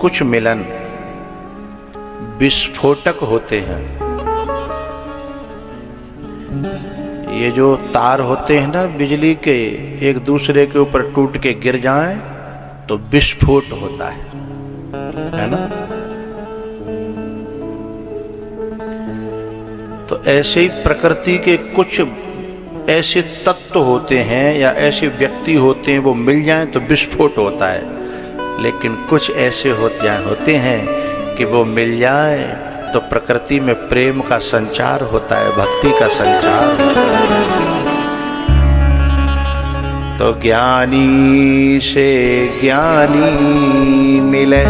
कुछ मिलन विस्फोटक होते हैं। ये जो तार होते हैं ना बिजली के, एक दूसरे के ऊपर टूट के गिर जाएं तो विस्फोट होता है ना। तो ऐसे ही प्रकृति के कुछ ऐसे तत्व होते हैं या ऐसे व्यक्ति होते हैं, वो मिल जाएं तो विस्फोट होता है। लेकिन कुछ ऐसे होते हैं कि वो मिल जाए तो प्रकृति में प्रेम का संचार होता है, भक्ति का संचार होता है। तो ज्ञानी से ज्ञानी मिले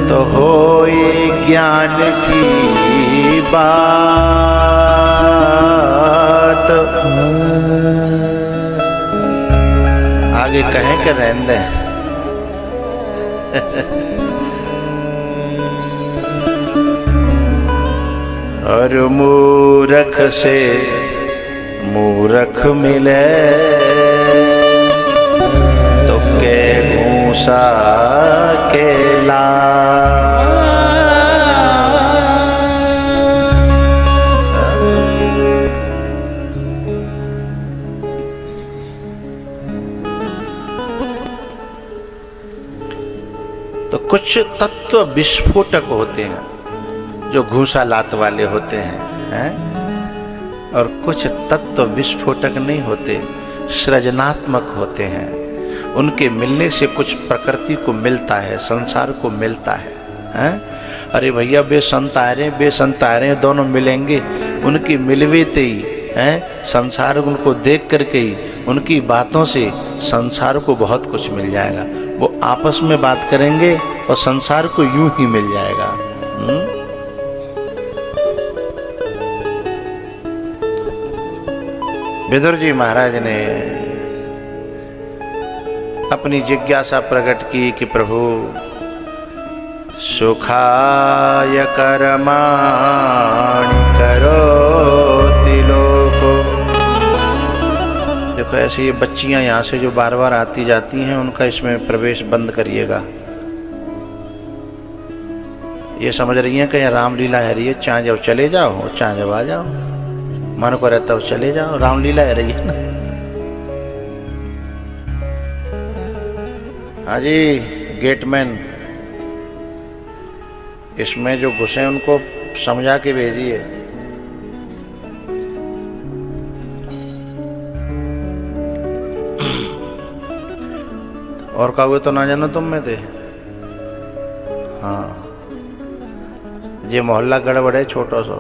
तो होए ज्ञान की बात। आगे कहें कि रहने दें। और मूरख से मूरख मिले तो के भूसा के ला। तो कुछ तत्व विस्फोटक होते हैं जो घूसा लात वाले होते हैं, और कुछ तत्व विस्फोटक नहीं होते, सृजनात्मक होते हैं। उनके मिलने से कुछ प्रकृति को मिलता है, संसार को मिलता है। अरे भैया बेसंत आ रहे हैं, दोनों मिलेंगे। उनकी मिलवेते ही संसार उनको देख करके ही, उनकी बातों से संसार को बहुत कुछ मिल जाएगा। वो आपस में बात करेंगे और संसार को यूं ही मिल जाएगा। विदुर जी महाराज ने अपनी जिज्ञासा प्रकट की कि प्रभु सुखाय कर्माणि करोति लोको। देखो ऐसे ये बच्चियां यहाँ से जो बार बार आती जाती हैं, उनका इसमें प्रवेश बंद करिएगा। ये समझ रही हैं कि यहाँ रामलीला है रही है, चाहे जब चले जाओ चाहे जब आ जाओ, मन को रहता हो चले जाओ, रामलीला है रही है ना। हाँ जी गेटमैन, इसमें जो घुसे उनको समझा के भेजिए। और कहोगे तो ना जानो तुम में थे। हाँ ये मोहल्ला गड़बड़ है छोटा सा।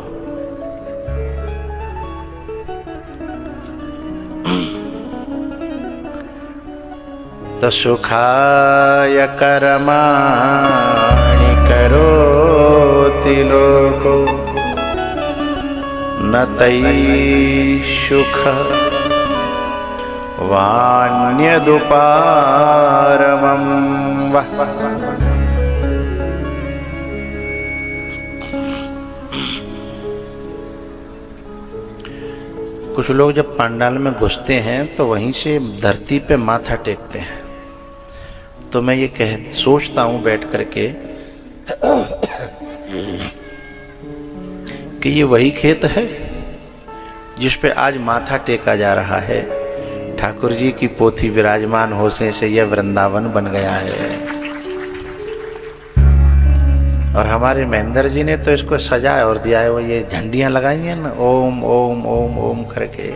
तो सुखाय कर्माणि करोति लोको न तैः सुख वान्यदुपारमम्। कुछ लोग जब पंडाल में घुसते हैं तो वहीं से धरती पे माथा टेकते हैं। तो मैं ये सोचता हूँ बैठ करके कि ये वही खेत है जिस पे आज माथा टेका जा रहा है। ठाकुर जी की पोथी विराजमान होने से यह वृंदावन बन गया है। और हमारे महेंद्र जी ने तो इसको सजाया और दिया है। वो ये झंडियां लगाई हैं ना, ओम ओम ओम ओम करके,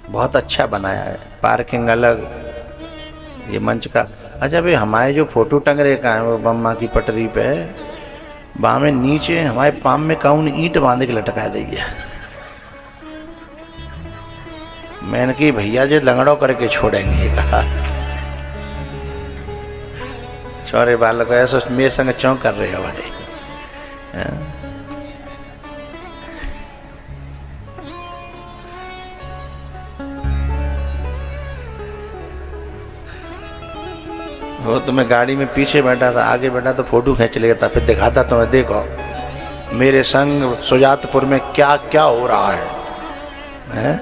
बहुत अच्छा बनाया है। पार्किंग अलग, ये मंच का। अच्छा भाई हमारे जो फोटो टंग रहे का है वो बम्मा की पटरी पे, बामे नीचे हमारे पाम में काउन ईंट बांध के लटका देगी। मैंने कि भैया जी लंगड़ो करके छोड़ेंगे। कहा छोरे बालक ऐसा मेरे संग क्यों कर रहे हो भाई। वो तो मैं गाड़ी में पीछे बैठा था, आगे बैठा तो फोटो खींच लेता था, फिर दिखाता तो मैं देखो मेरे संग सुजातपुर में क्या क्या हो रहा है?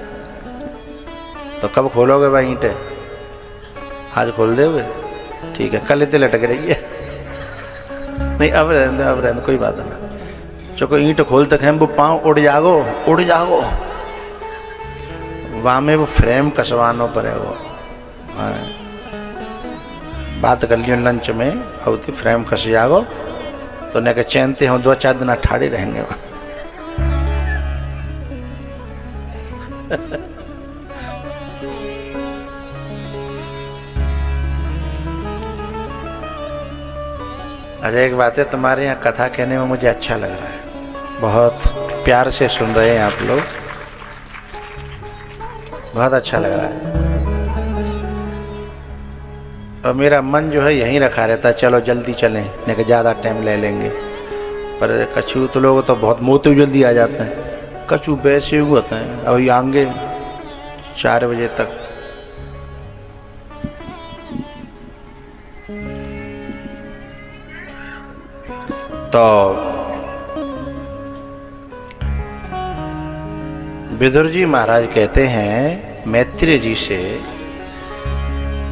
तो कब खोलोगे भाई ईंटें? आज खोल दे हुए, ठीक है, कल इतने लटक रही है। नहीं अब रहने कोई बात नहीं। चो कोई ईंट खोल तक है वो पाँव उड़ जागो वहाँ में वो फ्रेम कसवानो पर है वो। हाँ। बात कर लियो लंच में होती फ्रेम कस जागो तो न के चैनते हो 2-4 दिन ठाड़े रहेंगे वहाँ। अच्छा एक बात है, तुम्हारे यहाँ कथा कहने में मुझे अच्छा लग रहा है, बहुत प्यार से सुन रहे हैं आप लोग, बहुत अच्छा लग रहा है। और मेरा मन जो है यहीं रखा रहता है, चलो जल्दी चलें, नहीं कि ज़्यादा टाइम ले लेंगे। पर कछू तो लोग तो बहुत मोते जल्दी आ जाते हैं, कछू वैसे हुए होते हैं। अब ये आएंगे 4 बजे तक। तो विदुर जी महाराज कहते हैं मैत्रेय जी से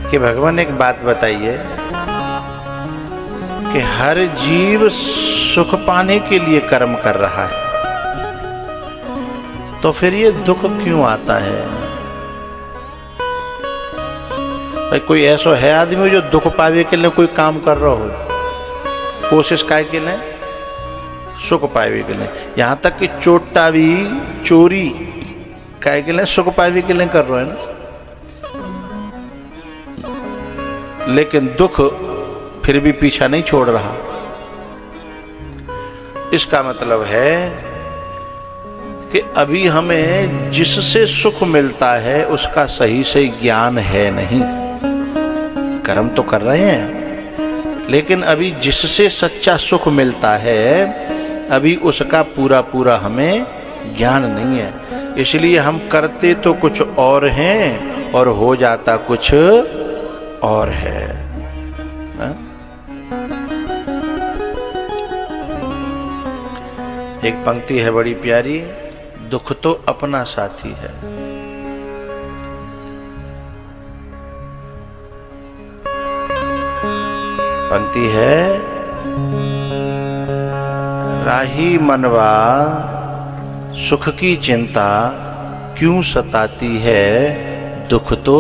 कि भगवान एक बात बताइए कि हर जीव सुख पाने के लिए कर्म कर रहा है, तो फिर ये दुख क्यों आता है? भाई कोई ऐसा है आदमी जो दुख पावे के लिए कोई काम कर रहा हो, कोशिश काय के लिए सुख पावे के लिए, यहाँ तक कि चोटा भी चोरी काय के लिए सुख पावे के लिए कर रहे हैं ना। लेकिन दुख फिर भी पीछा नहीं छोड़ रहा। इसका मतलब है कि अभी हमें जिससे सुख मिलता है उसका सही से ज्ञान है नहीं। कर्म तो कर रहे हैं लेकिन अभी जिससे सच्चा सुख मिलता है अभी उसका पूरा पूरा हमें ज्ञान नहीं है। इसलिए हम करते तो कुछ और हैं और हो जाता कुछ और है। एक पंक्ति है बड़ी प्यारी, दुख तो अपना साथी है। पंक्ति है, राही मनवा सुख की चिंता क्यों सताती है, दुख तो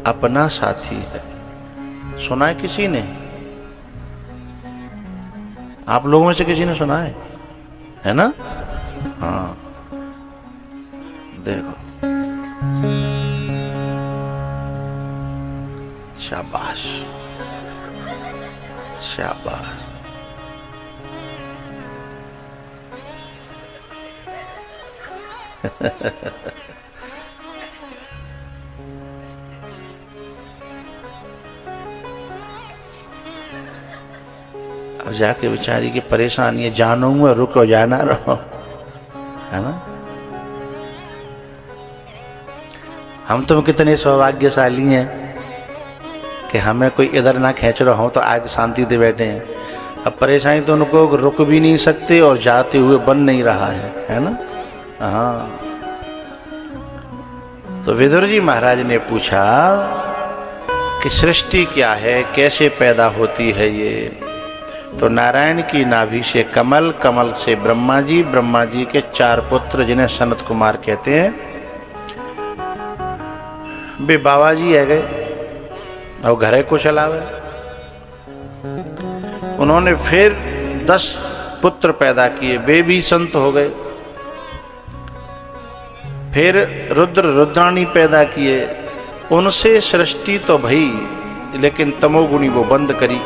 अपना साथी है। सुना है किसी ने? आप लोगों में से किसी ने सुना है ना? हाँ देखो, शाबाश शाबाश। अब जाके बेचारी की परेशानी है, जानूंगा रुको जाना रहो, है ना? हम तो कितने सौभाग्यशाली हैं कि हमें कोई इधर ना खींच रहा हो तो आगे शांति दे बैठे हैं। अब परेशानी तो उनको रुक भी नहीं सकते और जाते हुए बन नहीं रहा है ना? हाँ। तो विदुर जी महाराज ने पूछा कि सृष्टि क्या है, कैसे पैदा होती है ये? तो नारायण की नाभि से कमल, कमल से ब्रह्मा जी, ब्रह्मा जी के 4 पुत्र जिन्हें सनत कुमार कहते हैं, वे बाबा जी आ गए और घरे को चलावे। उन्होंने फिर 10 पुत्र पैदा किए, वे भी संत हो गए। फिर रुद्र रुद्राणी पैदा किए, उनसे सृष्टि तो भई लेकिन तमोगुणी वो बंद करी।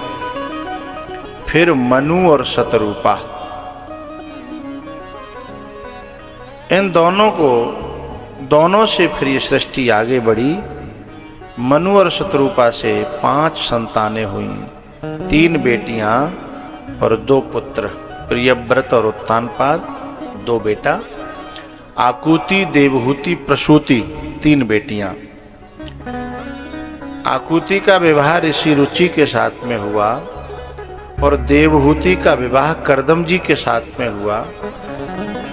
फिर मनु और शतरूपा, इन दोनों से फिर ये सृष्टि आगे बढ़ी। मनु और शतरूपा से 5 संतानें हुई, 3 बेटियां और 2 पुत्र, प्रियव्रत और उत्तानपाद 2 बेटा, आकुति, देवहूति, प्रसूति 3 बेटियां। आकुति का विवाह ऋषि रुचि के साथ में हुआ और देवहूति का विवाह करदम जी के साथ में हुआ।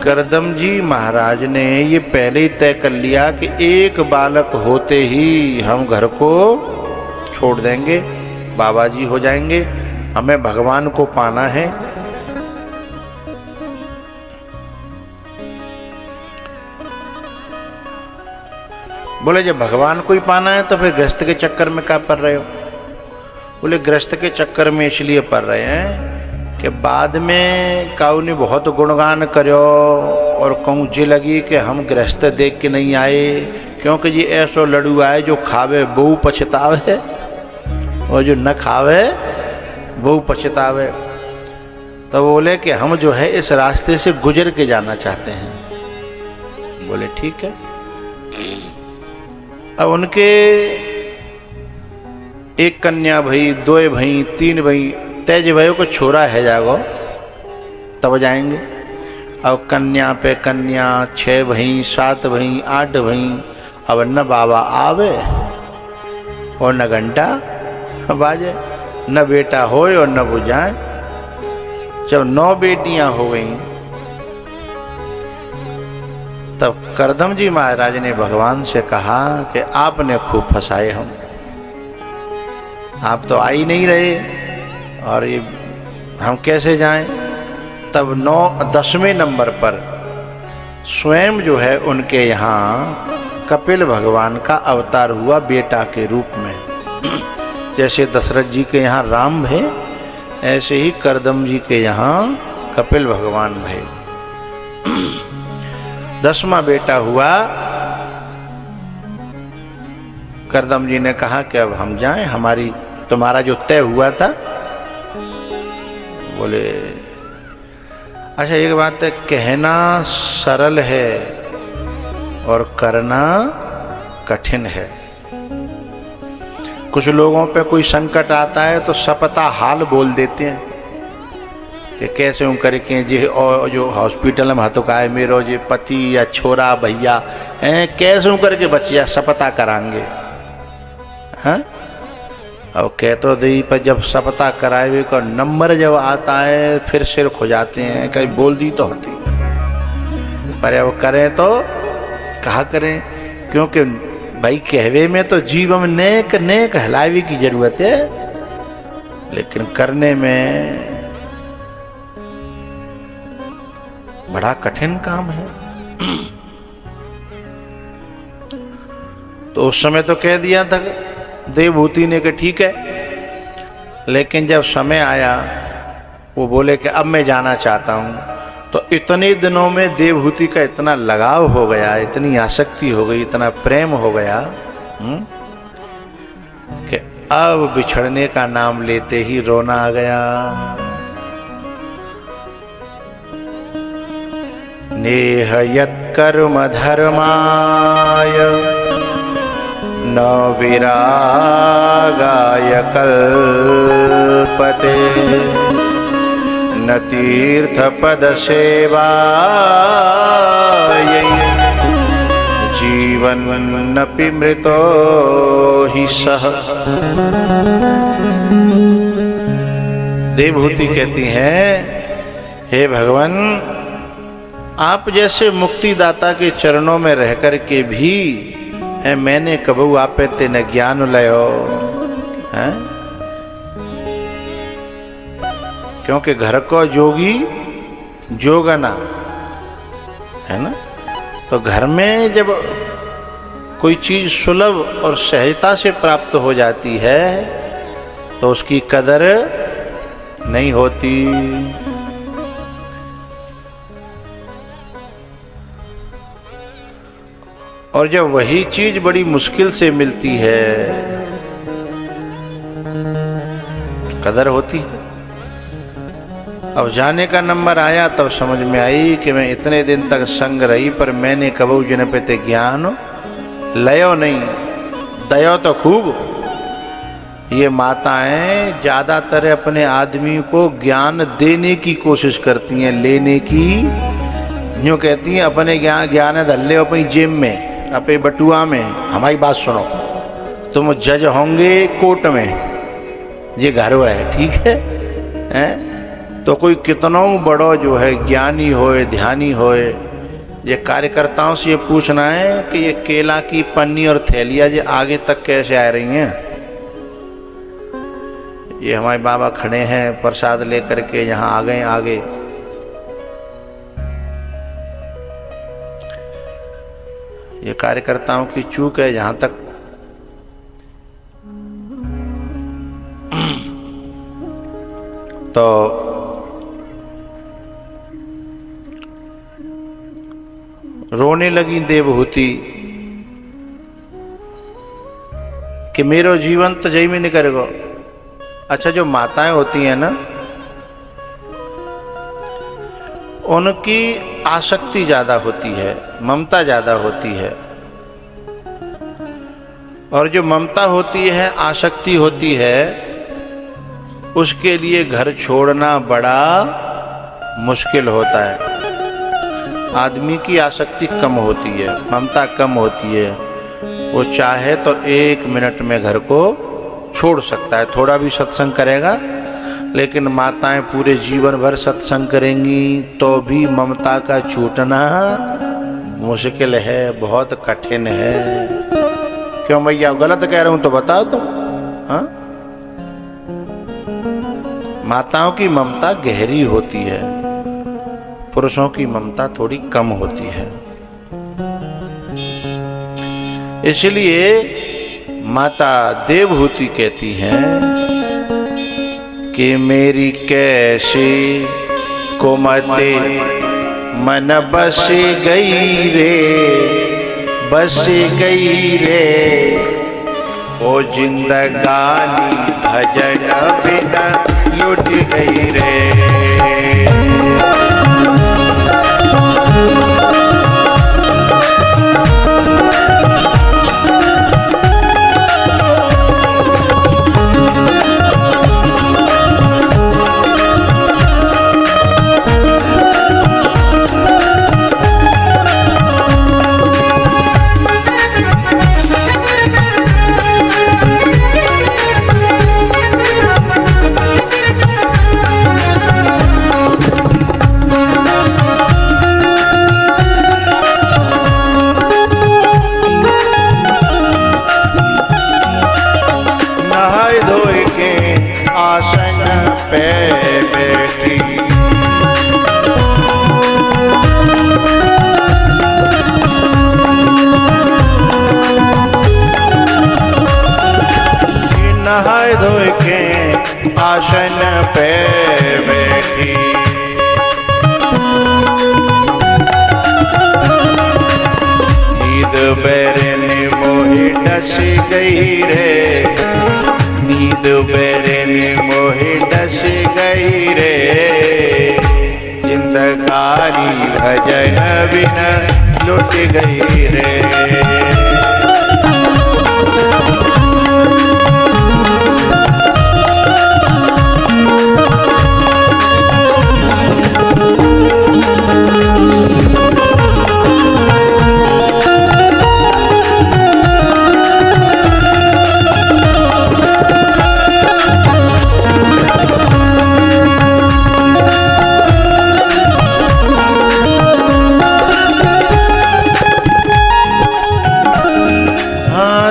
करदम जी महाराज ने ये पहले ही तय कर लिया कि एक बालक होते ही हम घर को छोड़ देंगे, बाबा जी हो जाएंगे, हमें भगवान को पाना है। बोले जब भगवान को ही पाना है तो फिर गृहस्थ के चक्कर में क्या पड़ रहे हो? बोले गृहस्थ के चक्कर में इसलिए पड़ रहे हैं कि बाद में काऊ ने बहुत गुणगान करो और कहूँ जी लगी कि हम गृहस्थ देख के नहीं आए, क्योंकि ये ऐसो लड़ू आए जो खावे बहु पछतावे और जो न खावे बहु पछतावे। तो बोले कि हम जो है इस रास्ते से गुजर के जाना चाहते हैं। बोले ठीक है। अब उनके एक कन्या भई, दो भई, तीन भई, तेज भयो को छोरा है जागो तब जाएंगे। अब कन्या पे कन्या, 6 भई, 7 भई, 8 भई, अब न बाबा आवे और न घंटा बाजे, न बेटा होए और न बुझाए। जब 9 बेटियां हो गईं तब करदम जी महाराज ने भगवान से कहा कि आपने खूब फंसाए हम, आप तो आ ही नहीं रहे और ये हम कैसे जाएं। तब 10वें नंबर पर स्वयं जो है उनके यहाँ कपिल भगवान का अवतार हुआ बेटा के रूप में। जैसे दशरथ जी के यहाँ राम भय, ऐसे ही करदम जी के यहाँ कपिल भगवान भय। 10वां बेटा हुआ। करदम जी ने कहा कि अब हम जाएं, हमारी तुम्हारा जो तय हुआ था। बोले अच्छा एक बात है, कहना सरल है और करना कठिन है। कुछ लोगों पे कोई संकट आता है तो सपता हाल बोल देते हैं कि कैसे हूँ करके जी, और जो हॉस्पिटल में हाथों का है मेरो जी पति या छोरा भैया हैं, कैसे हूँ करके बचिया सपता कराएंगे। हाँ अब कह तो दी, पर जब सपता कराए का नंबर जब आता है फिर सिर खो जाते हैं, कहीं बोल दी तो होती, पर अब करें तो कहा करें, क्योंकि भाई कहवे में तो जीवन नेक नेक हलावे की जरूरत है, लेकिन करने में बड़ा कठिन काम है। तो उस समय तो कह दिया था देवभूति ने कि ठीक है, लेकिन जब समय आया वो बोले कि अब मैं जाना चाहता हूँ, तो इतने दिनों में देवभूति का इतना लगाव हो गया, इतनी आसक्ति हो गई, इतना प्रेम हो गया कि अब बिछड़ने का नाम लेते ही रोना आ गया। नेह यत् कर्म धर्माय न विरागाय कल्पते न तीर्थ पद सेवाय जीवन्नपि मृतो हि सह। देवभूति कहती हैं, हे भगवान, आप जैसे मुक्तिदाता के चरणों में रह कर के भी है मैंने कबू आपे ते न ज्ञान लयो है, क्योंकि घर को जोगी जोगना है ना। तो घर में जब कोई चीज सुलभ और सहजता से प्राप्त हो जाती है तो उसकी कदर नहीं होती। और जब वही चीज बड़ी मुश्किल से मिलती है कदर होती है। अब जाने का नंबर आया तब समझ में आई कि मैं इतने दिन तक संग रही, पर मैंने कबू जन पे ते ज्ञान लयो नहीं, दयो तो खूब। ये माताएं ज्यादातर अपने आदमी को ज्ञान देने की कोशिश करती हैं, लेने की यूँ कहती हैं अपने ज्ञान धल्ले अपनी जेब में, अपने बटुआ में। हमारी बात सुनो, तुम जज होंगे कोर्ट में, ये घर है ठीक है, तो कोई कितनों बड़ो जो है ज्ञानी होए ध्यानी होए, ये कार्यकर्ताओं से ये पूछना है कि ये केला की पन्नी और थैलियाँ ये आगे तक कैसे आ रही हैं। ये हमारे बाबा खड़े हैं प्रसाद लेकर के, यहाँ आ गए आगे। ये कार्यकर्ताओं की चूक है। जहां तक तो रोने लगी देवहूति कि मेरो जीवन तो जई में नहीं करेगा। अच्छा, जो माताएं होती हैं ना, उनकी आसक्ति ज्यादा होती है, ममता ज्यादा होती है। और जो ममता होती है, आसक्ति होती है, उसके लिए घर छोड़ना बड़ा मुश्किल होता है। आदमी की आसक्ति कम होती है, ममता कम होती है। वो चाहे तो 1 मिनट में घर को छोड़ सकता है, थोड़ा भी सत्संग करेगा। लेकिन माताएं पूरे जीवन भर सत्संग करेंगी तो भी ममता का छूटना मुश्किल है, बहुत कठिन है। क्यों भैया, गलत कह रहा हूं तो बताओ तुम। हाँ, माताओं की ममता गहरी होती है, पुरुषों की ममता थोड़ी कम होती है। इसलिए माता देवहूति कहती हैं कि मेरी कैसी कुमते मन बस गई रे, बस गई रे, ओ जिंदगानी भजन बिना लुट गई रे। आसन पे बैठी नहाए धोए के आसन पे बैठी, नींद बैरने मोहे डस गई रे, नींद बैरने मोहे डस गई रे, जिंदगानी भजन बिना लुट गई रे।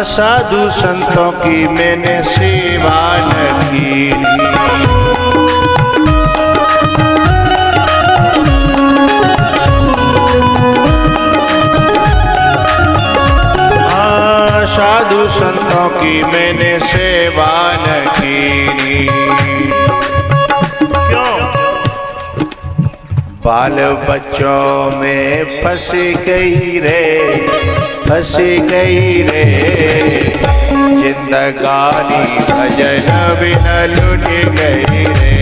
साधु संतों की मैंने सेवा न की, साधु संतों की मैंने सेवा न की। क्यों? बाल बच्चों में फंस गई रे, फंस गई रे, जिंदगानी भजन बिना लुट गई रे।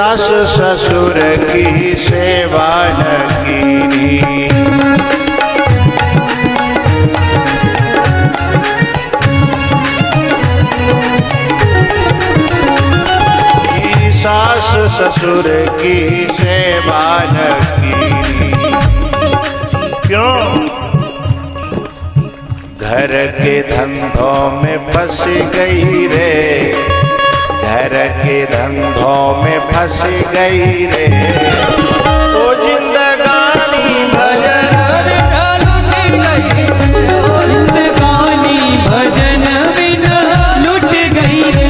सास ससुर की सेवा न कीनी। सास ससुर की सेवा न कीनी। क्यों? घर के धंधों में फंस गई रे, घर के धंधों में फंस गई रे, तो जिंदगानी भजन जिंदगानी भजन बिना लुट गई रे।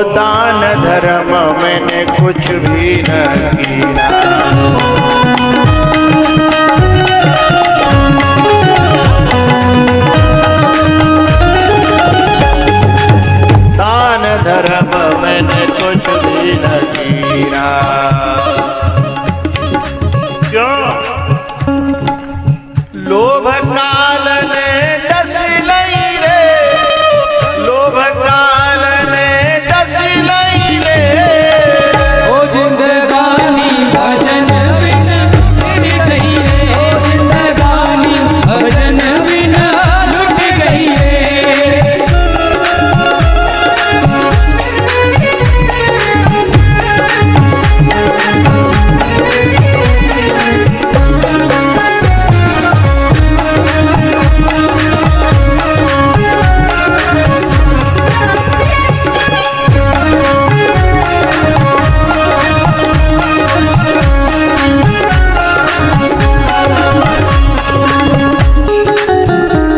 दान धर्म मैंने कुछ भी न किया, दान धर्म मैंने कुछ भी न किया। क्यों? लोभ काल ने डस लई रे, लोभ काल ने जिंदगानी भजन बिना लुट गई रे, जिंदगानी भजन बिना लुट गई रे।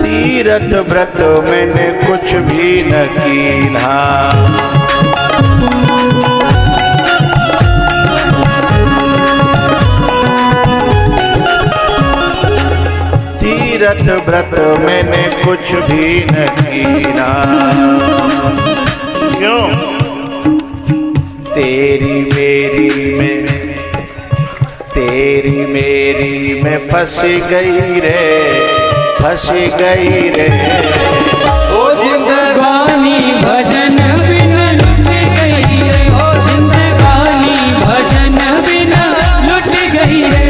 तीरथ व्रत मैंने कुछ भी न कीन्हा, तीरथ व्रत मैंने कुछ भी न कीना। क्यों? तेरी मेरी में, तेरी मेरी में फंस गई रे, फंस गई रे, ओ जिंदगानी भजन बिना लुट गई रे, ओ जिंदगानी भजन बिना लुट गई रे।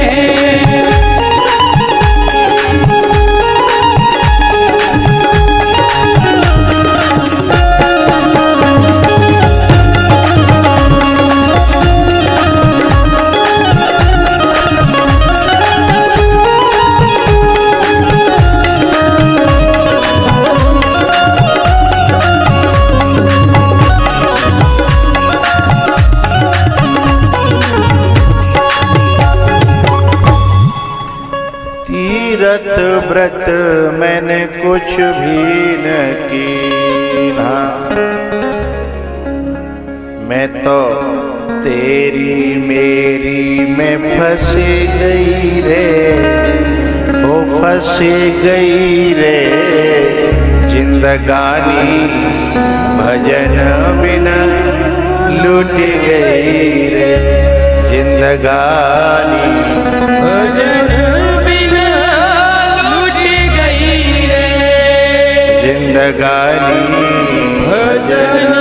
तीरथ व्रत मैंने कुछ भी न कीना, मैं तो तेरी मेरी में फंस गई रे, ओ फंस गई रे, जिंदगानी भजन बिना लूट गई रे, जिंदगानी भजन बिना लुट गई रे, जिंदगानी भजन